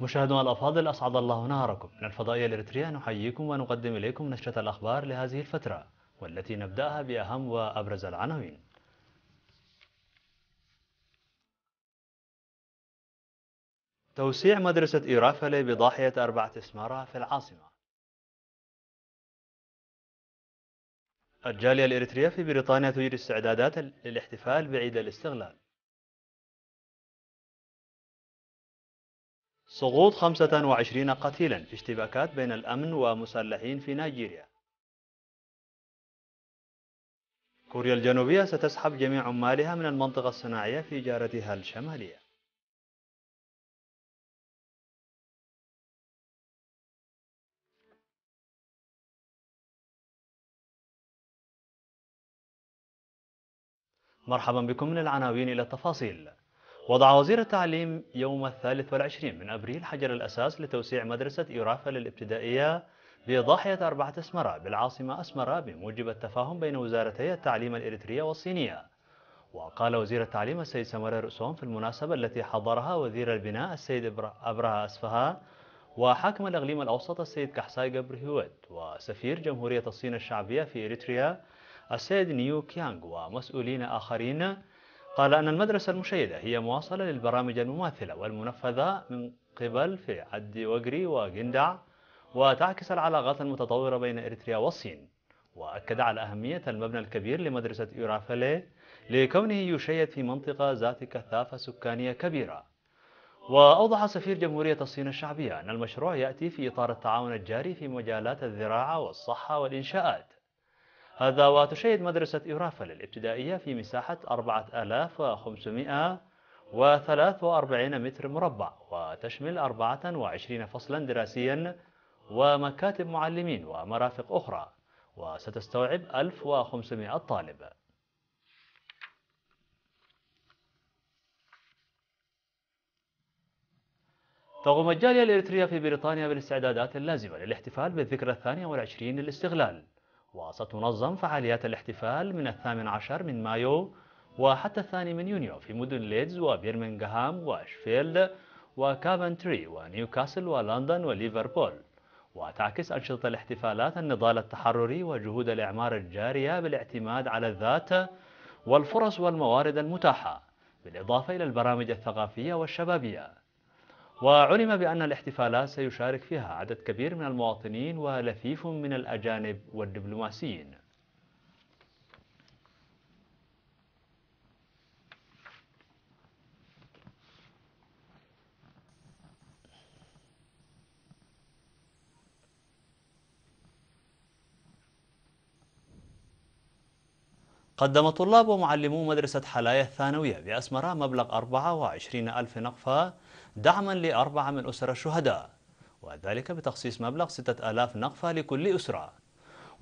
مشاهدونا الأفاضل، أسعد الله نهاركم. من الفضائية الإريترية نحييكم ونقدم إليكم نشرة الأخبار لهذه الفترة، والتي نبدأها بأهم وأبرز العناوين. توسيع مدرسة إيرافلي بضاحية 4 أسمرة في العاصمة. الجالية الإريترية في بريطانيا تجري استعدادات للاحتفال بعيد الاستغلال. سقوط 25 قتيلا في اشتباكات بين الأمن ومسلحين في نيجيريا. كوريا الجنوبية ستسحب جميع عمالها من المنطقة الصناعية في جارتها الشمالية. مرحبا بكم. من العناوين إلى التفاصيل. وضع وزير التعليم يوم 23 من أبريل حجر الأساس لتوسيع مدرسة إيرافا للابتدائية بضاحية 4 أسمرة بالعاصمة أسمرة بموجب التفاهم بين وزارتي التعليم الإريترية والصينية. وقال وزير التعليم السيد سمر رؤسوم في المناسبة التي حضرها وزير البناء السيد أبرهة أسفها وحاكم الإقليم الأوسط السيد كحساي قبرهوت وسفير جمهورية الصين الشعبية في إريتريا السيد نيو كيانغ ومسؤولين آخرين. قال أن المدرسة المشيدة هي مواصلة للبرامج المماثلة والمنفذة من قبل في عدي وقري وجندع، وتعكس العلاقات المتطورة بين إريتريا والصين. وأكد على أهمية المبنى الكبير لمدرسة إيرافالي لكونه يشيد في منطقة ذات كثافة سكانية كبيرة. وأوضح سفير جمهورية الصين الشعبية أن المشروع يأتي في إطار التعاون الجاري في مجالات الزراعة والصحة والإنشاءات. هذا وتشيد مدرسة إيرافل الابتدائية في مساحة 4543 متر مربع، وتشمل 24 فصلا دراسيا ومكاتب معلمين ومرافق أخرى، وستستوعب 1500 طالب. تقوم الجالية الإريترية في بريطانيا بالاستعدادات اللازمة للاحتفال بالذكرى 22 للاستغلال، وستنظم فعاليات الاحتفال من 18 من مايو وحتى 2 من يونيو في مدن ليدز وبرمنغهام واشفيلد وكافنتري ونيوكاسل ولندن وليفربول. وتعكس أنشطة الاحتفالات النضال التحرري وجهود الإعمار الجارية بالاعتماد على الذات والفرص والموارد المتاحة، بالإضافة إلى البرامج الثقافية والشبابية. وعلم بأن الاحتفالات سيشارك فيها عدد كبير من المواطنين ولفيف من الأجانب والدبلوماسيين. قدم طلاب ومعلمو مدرسة حلايا الثانوية بأسمرة مبلغ 24 ألف نقفة دعما لأربعة من أسر الشهداء، وذلك بتخصيص مبلغ 6000 نقفة لكل أسرة.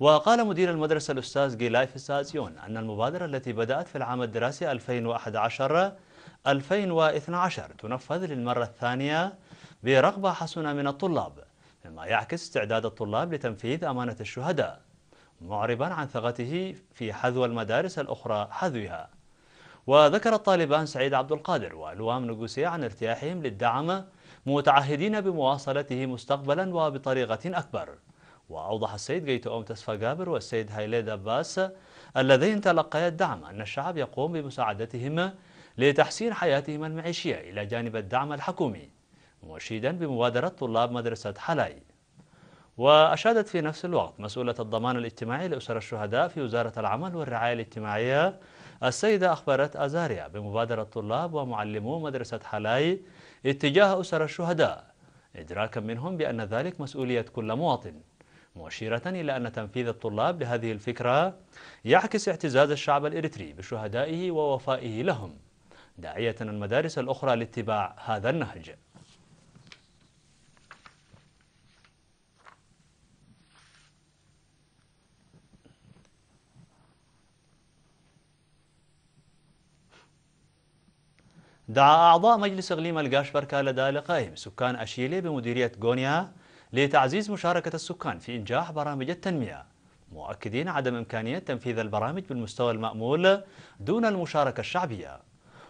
وقال مدير المدرسة الأستاذ جيلاي فسازيون أن المبادرة التي بدأت في العام الدراسي 2011-2012 تنفذ للمرة الثانية برغبة حسنة من الطلاب، مما يعكس استعداد الطلاب لتنفيذ أمانة الشهداء، معربا عن ثقته في حذو المدارس الأخرى حذوها. وذكر الطالبان سعيد عبد القادر ولوام نقوسي عن ارتياحهم للدعم، متعهدين بمواصلته مستقبلا وبطريقة أكبر. وأوضح السيد جيتو أوم تسفاقابر والسيد هايلي داباس اللذين تلقيا الدعم أن الشعب يقوم بمساعدتهم لتحسين حياتهم المعيشية إلى جانب الدعم الحكومي، مشيدا بمبادرة طلاب مدرسة حلاي. وأشادت في نفس الوقت مسؤولة الضمان الاجتماعي لأسر الشهداء في وزارة العمل والرعاية الاجتماعية السيدة أخبرت أزاريا بمبادرة طلاب ومعلمو مدرسة حلاي اتجاه أسر الشهداء، إدراكا منهم بأن ذلك مسؤولية كل مواطن، مشيرة إلى أن تنفيذ الطلاب لهذه الفكرة يعكس اعتزاز الشعب الإريتري بشهدائه ووفائه لهم، داعية المدارس الأخرى لاتباع هذا النهج. دعا أعضاء مجلس إقليم القاشبركة لدى لقائهم سكان أشيلي بمديرية غونيا لتعزيز مشاركة السكان في إنجاح برامج التنمية، مؤكدين عدم إمكانية تنفيذ البرامج بالمستوى المأمول دون المشاركة الشعبية.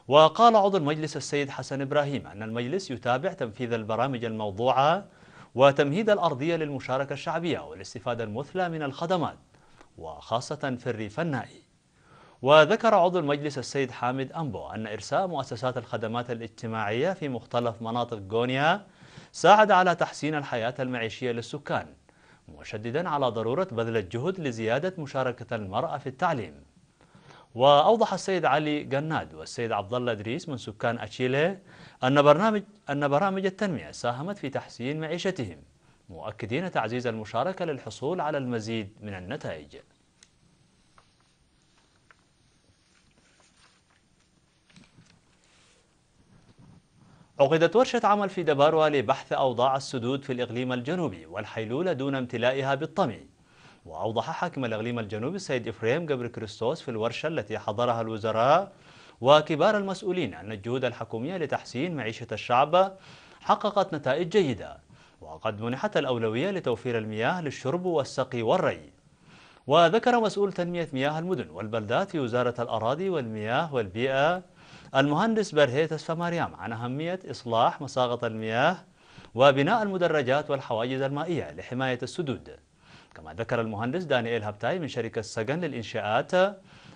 وقال عضو المجلس السيد حسن إبراهيم أن المجلس يتابع تنفيذ البرامج الموضوعة وتمهيد الأرضية للمشاركة الشعبية والاستفادة المثلى من الخدمات وخاصة في الريف النائي. وذكر عضو المجلس السيد حامد أمبو أن إرساء مؤسسات الخدمات الاجتماعية في مختلف مناطق غونيا ساعد على تحسين الحياة المعيشية للسكان، مشددا على ضرورة بذل الجهد لزيادة مشاركة المرأة في التعليم. وأوضح السيد علي جناد والسيد عبد الله إدريس من سكان أتشيلي أن برامج التنمية ساهمت في تحسين معيشتهم، مؤكدين تعزيز المشاركة للحصول على المزيد من النتائج. عقدت ورشة عمل في دباروا لبحث أوضاع السدود في الإقليم الجنوبي والحيلولة دون امتلائها بالطمي. وأوضح حاكم الإقليم الجنوبي السيد إفريم جبر كريستوس في الورشة التي حضرها الوزراء وكبار المسؤولين أن الجهود الحكومية لتحسين معيشة الشعب حققت نتائج جيدة، وقد منحت الأولوية لتوفير المياه للشرب والسقي والري. وذكر مسؤول تنمية مياه المدن والبلدات في وزارة الأراضي والمياه والبيئة المهندس برهيتس فماريام عن أهمية إصلاح مساغط المياه وبناء المدرجات والحواجز المائية لحماية السدود. كما ذكر المهندس دانييل هبتاي من شركة سجن للإنشاءات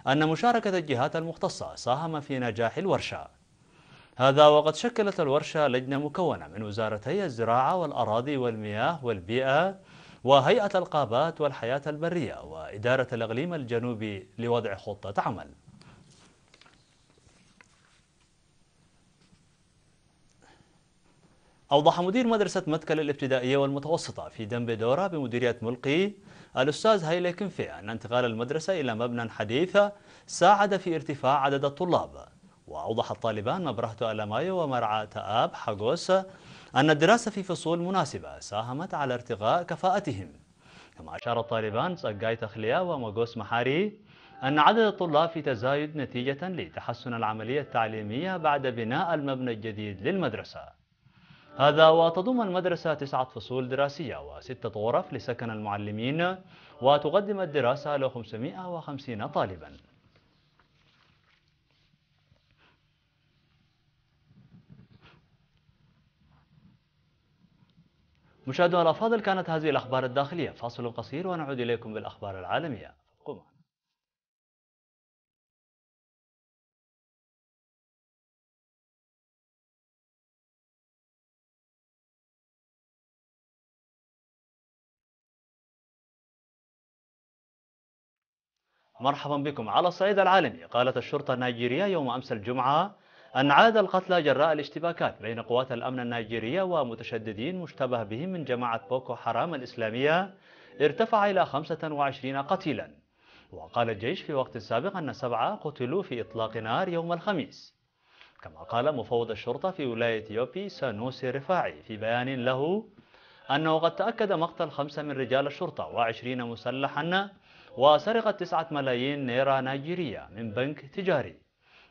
أن مشاركة الجهات المختصة ساهم في نجاح الورشة. هذا وقد شكلت الورشة لجنة مكونة من وزارتي الزراعة والأراضي والمياه والبيئة وهيئة الغابات والحياة البرية وإدارة الإقليم الجنوبي لوضع خطة عمل. أوضح مدير مدرسة متكل الابتدائية والمتوسطة في دنبدورة بمديرية ملقي الأستاذ هيلي كنفي أن انتقال المدرسة إلى مبنى حديث ساعد في ارتفاع عدد الطلاب. وأوضح الطالبان مبرهة ألمايو ومرعى تآب حاغوس أن الدراسة في فصول مناسبة ساهمت على ارتقاء كفاءتهم. كما أشار الطالبان صقاي تخليا ومغوس محاري أن عدد الطلاب في تزايد نتيجة لتحسن العملية التعليمية بعد بناء المبنى الجديد للمدرسة. هذا وتضم المدرسة 9 فصول دراسية و6 غرف لسكن المعلمين، وتقدم الدراسة ل 550 طالبا. مشاهدينا الأفاضل، كانت هذه الأخبار الداخلية. فاصل قصير ونعود إليكم بالأخبار العالمية. ابقوا معنا. مرحبا بكم. على الصعيد العالمي، قالت الشرطة النيجيرية يوم أمس الجمعة أن عدد القتلى جراء الاشتباكات بين قوات الأمن النيجيرية ومتشددين مشتبه بهم من جماعة بوكو حرام الإسلامية ارتفع إلى 25 قتيلا. وقال الجيش في وقت سابق أن 7 قتلوا في إطلاق نار يوم الخميس. كما قال مفوض الشرطة في ولاية يوبي سانوسي رفاعي في بيان له أنه قد تأكد مقتل 5 من رجال الشرطة و20 مسلحا وسرقة 9 ملايين نيرا نيجيرية من بنك تجاري،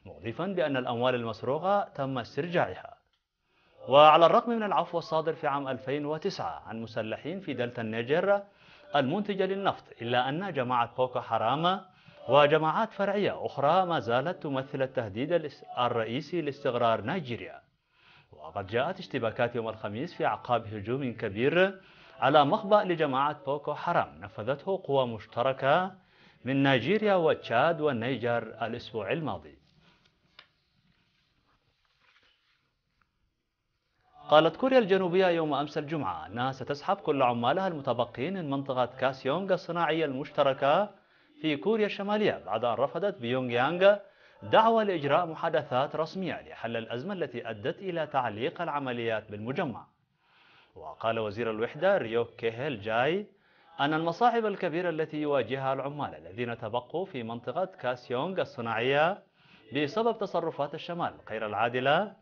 مضيفا بأن الأموال المسروقة تم استرجاعها. وعلى الرغم من العفو الصادر في عام 2009 عن مسلحين في دلتا النيجر المنتجة للنفط، إلا أن جماعة بوكو حرام وجماعات فرعية أخرى ما زالت تمثل التهديد الرئيسي لاستقرار نيجيريا. وقد جاءت اشتباكات يوم الخميس في أعقاب هجوم كبير على مخبأ لجماعة بوكو حرام نفذته قوى مشتركة من نيجيريا وتشاد والنيجر الأسبوع الماضي. قالت كوريا الجنوبية يوم أمس الجمعة أنها ستسحب كل عمالها المتبقين من منطقة كاسيونغ الصناعية المشتركة في كوريا الشمالية بعد أن رفضت بيونغ يانغ دعوة لإجراء محادثات رسمية لحل الأزمة التي أدت إلى تعليق العمليات بالمجمع. وقال وزير الوحدة ريو كيهيل جاي أن المصاعب الكبيرة التي يواجهها العمال الذين تبقوا في منطقة كاسيونغ الصناعية بسبب تصرفات الشمال غير العادلة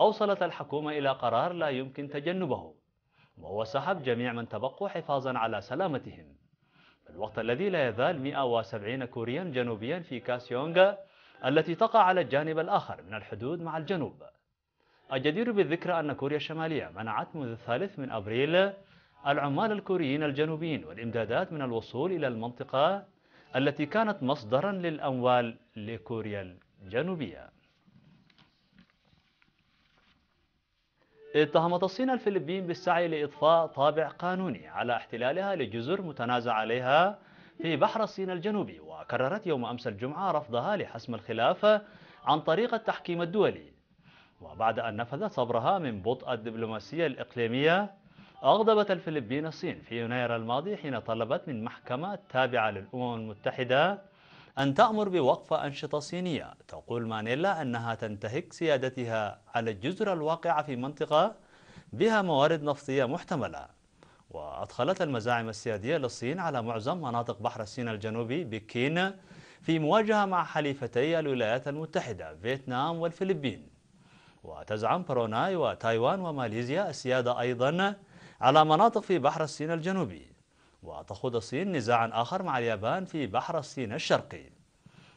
أوصلت الحكومة إلى قرار لا يمكن تجنبه، وهو سحب جميع من تبقوا حفاظا على سلامتهم، في الوقت الذي لا يزال 170 كوريا جنوبيا في كاسيونغ التي تقع على الجانب الآخر من الحدود مع الجنوب. الجدير بالذكر أن كوريا الشمالية منعت منذ 3 أبريل العمال الكوريين الجنوبيين والإمدادات من الوصول إلى المنطقة التي كانت مصدرا للأموال لكوريا الجنوبية. اتهمت الصين الفلبين بالسعي لإضفاء طابع قانوني على احتلالها لجزر متنازع عليها في بحر الصين الجنوبي، وكررت يوم أمس الجمعة رفضها لحسم الخلاف عن طريق التحكيم الدولي. وبعد أن نفذت صبرها من بطء الدبلوماسية الإقليمية، أغضبت الفلبين الصين في يناير الماضي حين طلبت من محكمة تابعة للأمم المتحدة أن تأمر بوقف أنشطة صينية تقول مانيلا أنها تنتهك سيادتها على الجزر الواقعة في منطقة بها موارد نفطية محتملة. وأدخلت المزاعم السيادية للصين على معظم مناطق بحر الصين الجنوبي بكين في مواجهة مع حليفتي الولايات المتحدة فيتنام والفلبين. وتزعم بروناي وتايوان وماليزيا السيادة أيضا على مناطق في بحر الصين الجنوبي. وتخوض الصين نزاعا آخر مع اليابان في بحر الصين الشرقي.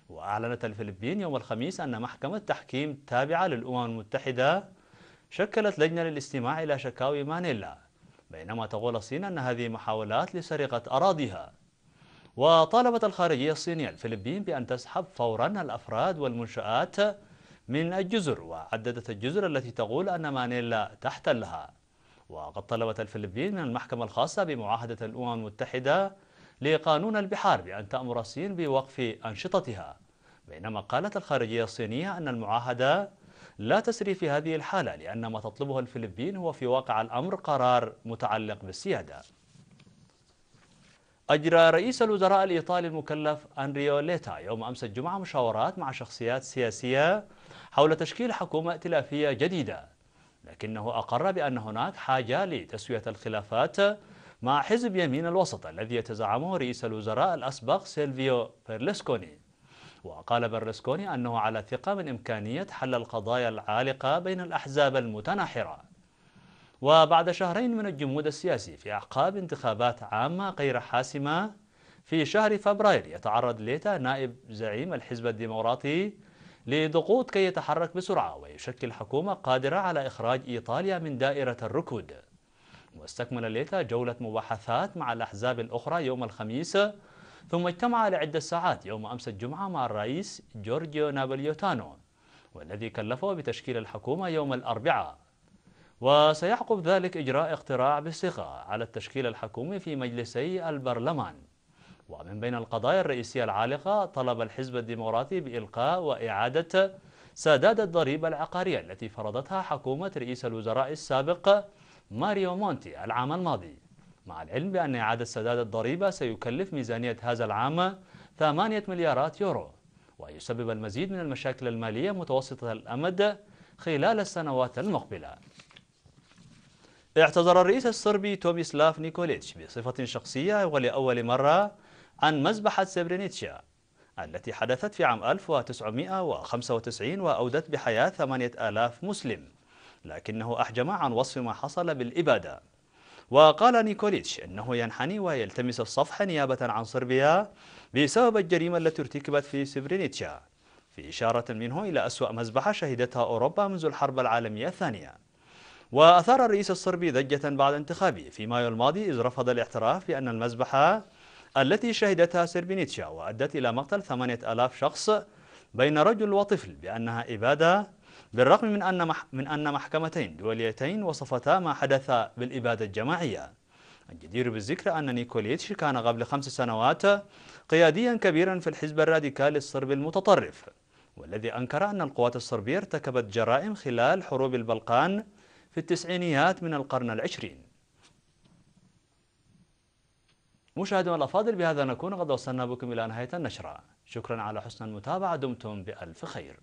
وأعلنت الفلبين يوم الخميس أن محكمة تحكيم تابعة للأمم المتحدة شكلت لجنة للاستماع إلى شكاوي مانيلا، بينما تقول الصين أن هذه محاولات لسرقة أراضيها. وطالبت الخارجية الصينية الفلبين بأن تسحب فورا الأفراد والمنشآت من الجزر، وعددت الجزر التي تقول أن مانيلا تحتلها. وقد طلبت الفلبين من المحكمة الخاصة بمعاهدة الأمم المتحدة لقانون البحار بأن تأمر الصين بوقف أنشطتها، بينما قالت الخارجية الصينية أن المعاهدة لا تسري في هذه الحالة لأن ما تطلبه الفلبين هو في واقع الأمر قرار متعلق بالسيادة. أجرى رئيس الوزراء الإيطالي المكلف أنريو ليتا يوم أمس الجمعة مشاورات مع شخصيات سياسية حول تشكيل حكومة ائتلافية جديدة، لكنه أقر بأن هناك حاجة لتسوية الخلافات مع حزب يمين الوسط الذي يتزعمه رئيس الوزراء الأسبق سيلفيو بيرلسكوني. وقال بيرلسكوني أنه على ثقة من إمكانية حل القضايا العالقة بين الأحزاب المتناحرة. وبعد شهرين من الجمود السياسي في أعقاب انتخابات عامة غير حاسمة في شهر فبراير، يتعرض ليتا نائب زعيم الحزب الديمقراطي لضغوط كي يتحرك بسرعة ويشكل حكومة قادرة على إخراج إيطاليا من دائرة الركود. واستكمل ليتا جولة مباحثات مع الأحزاب الأخرى يوم الخميس، ثم اجتمع لعدة ساعات يوم أمس الجمعة مع الرئيس جورجيو نابليوتانو، والذي كلفه بتشكيل الحكومة يوم الأربعاء. وسيعقب ذلك إجراء اقتراع بالثقة على التشكيل الحكومي في مجلسي البرلمان. ومن بين القضايا الرئيسية العالقة طلب الحزب الديمقراطي بإلقاء وإعادة سداد الضريبة العقارية التي فرضتها حكومة رئيس الوزراء السابق ماريو مونتي العام الماضي، مع العلم بأن إعادة سداد الضريبة سيكلف ميزانية هذا العام 8 مليارات يورو، ويسبب المزيد من المشاكل المالية متوسطة الأمد خلال السنوات المقبلة. اعتذر الرئيس الصربي توميسلاف نيكوليتش بصفة شخصية ولأول مرة عن مذبحة سربرينيتشا التي حدثت في عام 1995 وأودت بحياة 8000 مسلم، لكنه أحجم عن وصف ما حصل بالإبادة. وقال نيكوليتش أنه ينحني ويلتمس الصفح نيابة عن صربيا بسبب الجريمة التي ارتكبت في سربرينيتشا، في إشارة منه إلى أسوأ مذبحة شهدتها أوروبا منذ الحرب العالمية الثانية. وأثار الرئيس الصربي ضجة بعد انتخابه في مايو الماضي، إذ رفض الاعتراف بأن المذبحة التي شهدتها سربينيتشا وأدت إلى مقتل 8000 شخص بين رجل وطفل بأنها إبادة، بالرغم من أن محكمتين دوليتين وصفتا ما حدث بالإبادة الجماعية. الجدير بالذكر أن نيكوليتش كان قبل 5 سنوات قياديا كبيرا في الحزب الراديكالي الصربي المتطرف، والذي أنكر أن القوات الصربية ارتكبت جرائم خلال حروب البلقان في التسعينيات من القرن العشرين. مشاهدينا الأفاضل، بهذا نكون قد وصلنا بكم إلى نهاية النشرة. شكرا على حسن المتابعة، دمتم بألف خير.